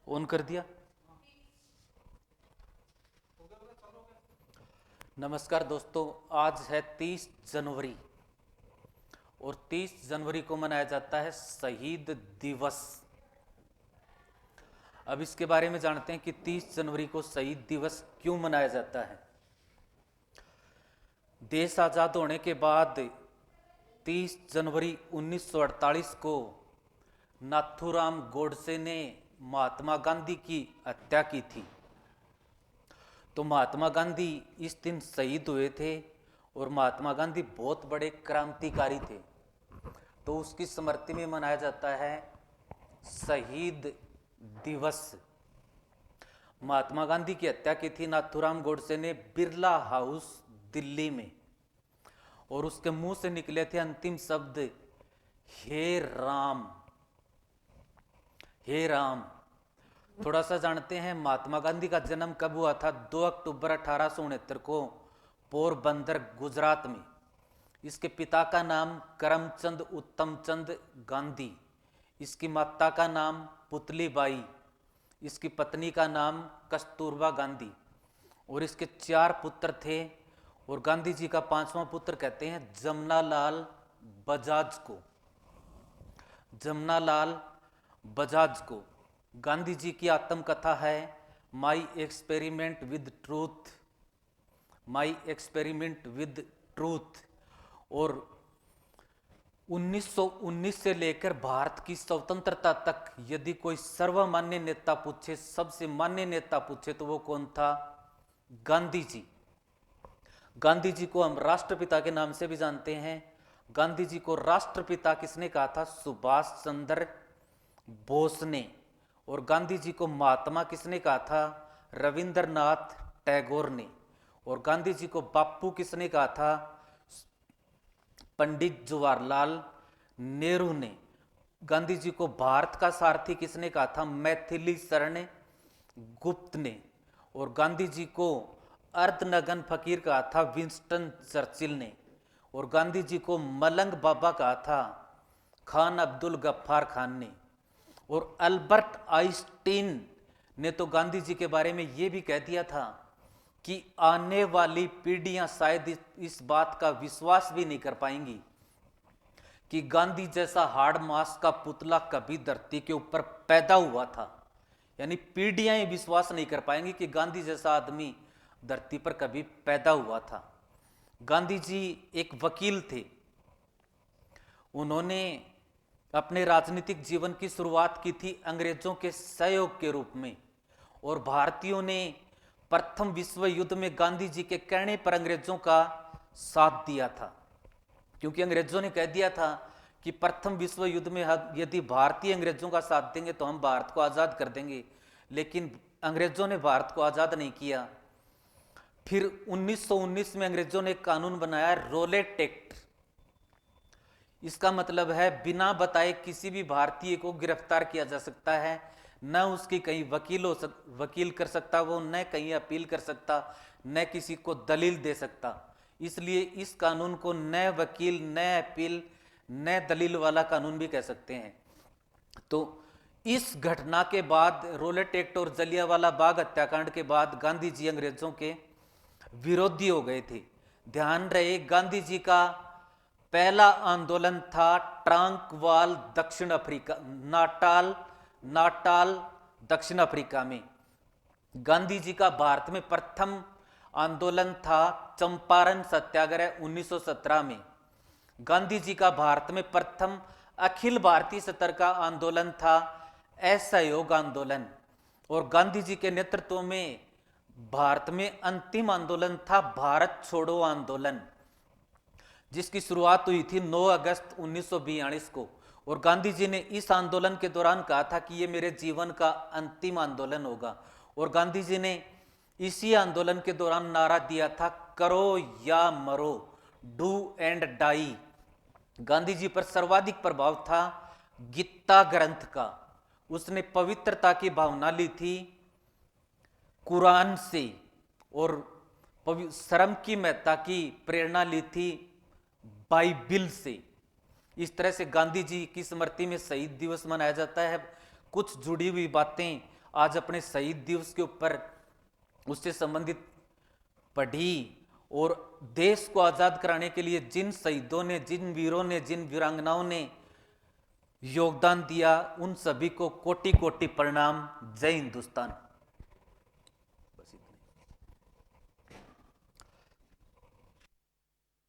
On कर दिया। नमस्कार दोस्तों, आज है 30 जनवरी और 30 जनवरी को मनाया जाता है शहीद दिवस। अब इसके बारे में जानते हैं कि 30 जनवरी को शहीद दिवस क्यों मनाया जाता है। देश आज़ाद होने के बाद 30 जनवरी 1948 को नाथूराम गोडसे ने महात्मा गांधी की हत्या की थी। तो महात्मा गांधी इस दिन शहीद हुए थे और महात्मा गांधी बहुत बड़े क्रांतिकारी थे, तो उसकी स्मृति में मनाया जाता है शहीद दिवस। महात्मा गांधी की हत्या की थी नाथूराम गोडसे ने बिरला हाउस दिल्ली में, और उसके मुंह से निकले थे अंतिम शब्द हे राम, हे राम। थोड़ा सा जानते हैं महात्मा गांधी का जन्म कब हुआ था। 2 अक्टूबर 1869 को पोरबंदर गुजरात में। इसके पिता का नाम करमचंद उत्तमचंद गांधी, इसकी माता का नाम पुतली बाई, इसकी पत्नी का नाम कस्तूरबा गांधी, और इसके 4 पुत्र थे। और गांधी जी का 5वां पुत्र कहते हैं जमनालाल बजाज को। जमनालाल बजाज को गांधी जी की आत्मकथा है my experiment with truth, my experiment with truth. और 1919 से लेकर भारत की स्वतंत्रता तक यदि कोई सर्वमान्य नेता पूछे, सबसे मान्य नेता पूछे, तो वो कौन था? गांधी जी। गांधी जी को हम राष्ट्रपिता के नाम से भी जानते हैं। गांधी जी को राष्ट्रपिता किसने कहा था? सुभाष चंद्र बोस ने। और गांधी जी को महात्मा किसने कहा था? रविंद्रनाथ टैगोर ने। और गांधी जी को बापू किसने कहा था? पंडित जवाहरलाल नेहरू ने। गांधी जी को भारत का सारथी किसने कहा था? मैथिली शरण गुप्त ने। और गांधी जी को अर्धनगन फकीर कहा था विंस्टन चर्चिल ने। और गांधी जी को मलंग बाबा कहा था खान अब्दुल गफ्फार खान ने। और अल्बर्ट आइंस्टीन ने तो गांधी जी के बारे में ये भी कह दिया था कि आने वाली पीढ़ियां शायद इस बात का विश्वास भी नहीं कर पाएंगी कि गांधी जैसा हार्ड मास का पुतला कभी धरती के ऊपर पैदा हुआ था। यानी पीढ़ियां ही विश्वास नहीं कर पाएंगी कि गांधी जैसा आदमी धरती पर कभी पैदा हुआ था। गांधी जी एक वकील थे। उन्होंने अपने राजनीतिक जीवन की शुरुआत की थी अंग्रेजों के सहयोग के रूप में, और भारतीयों ने प्रथम विश्व युद्ध में गांधी जी के कहने पर अंग्रेजों का साथ दिया था, क्योंकि अंग्रेजों ने कह दिया था कि प्रथम विश्व युद्ध में यदि भारतीय अंग्रेजों का साथ देंगे तो हम भारत को आज़ाद कर देंगे। लेकिन अंग्रेजों ने भारत को आज़ाद नहीं किया। फिर 1919 में अंग्रेजों ने कानून बनाया रोलेट एक्ट। इसका मतलब है बिना बताए किसी भी भारतीय को गिरफ्तार किया जा सकता है, न उसकी कहीं वकील कर सकता वो, न कहीं अपील कर सकता, न किसी को दलील दे सकता। इसलिए इस कानून को न वकील, न अपील, न दलील वाला कानून भी कह सकते हैं। तो इस घटना के बाद, रोलेट एक्ट और जलियांवाला बाग हत्याकांड के बाद, गांधी जी अंग्रेजों के विरोधी हो गए थे। ध्यान रहे, गांधी जी का पहला आंदोलन था ट्रांकवाल दक्षिण अफ्रीका, नाटाल दक्षिण अफ्रीका में। गांधी जी का भारत में प्रथम आंदोलन था चंपारण सत्याग्रह 1917 में। गांधी जी का भारत में प्रथम अखिल भारतीय स्तर का आंदोलन था असहयोग आंदोलन। और गांधी जी के नेतृत्व में भारत में अंतिम आंदोलन था भारत छोड़ो आंदोलन, जिसकी शुरुआत हुई थी 9 अगस्त 1942 को। और गांधी जी ने इस आंदोलन के दौरान कहा था कि ये मेरे जीवन का अंतिम आंदोलन होगा। और गांधी जी ने इसी आंदोलन के दौरान नारा दिया था करो या मरो, do and die. Gandhi ji पर सर्वाधिक प्रभाव था गीता ग्रंथ का। उसने पवित्रता की भावना ली थी कुरान से, और श्रम की महत्ता की प्रेरणा ली थी बाइबिल से। इस तरह से गांधी जी की स्मृति में शहीद दिवस मनाया जाता है। कुछ जुड़ी हुई बातें आज अपने शहीद दिवस के ऊपर उससे संबंधित पढ़ी और देश को आजाद कराने के लिए जिन शहीदों ने, जिन वीरों ने, जिन वीरांगनाओं ने योगदान दिया, उन सभी को कोटि कोटि प्रणाम। जय हिंदुस्तान।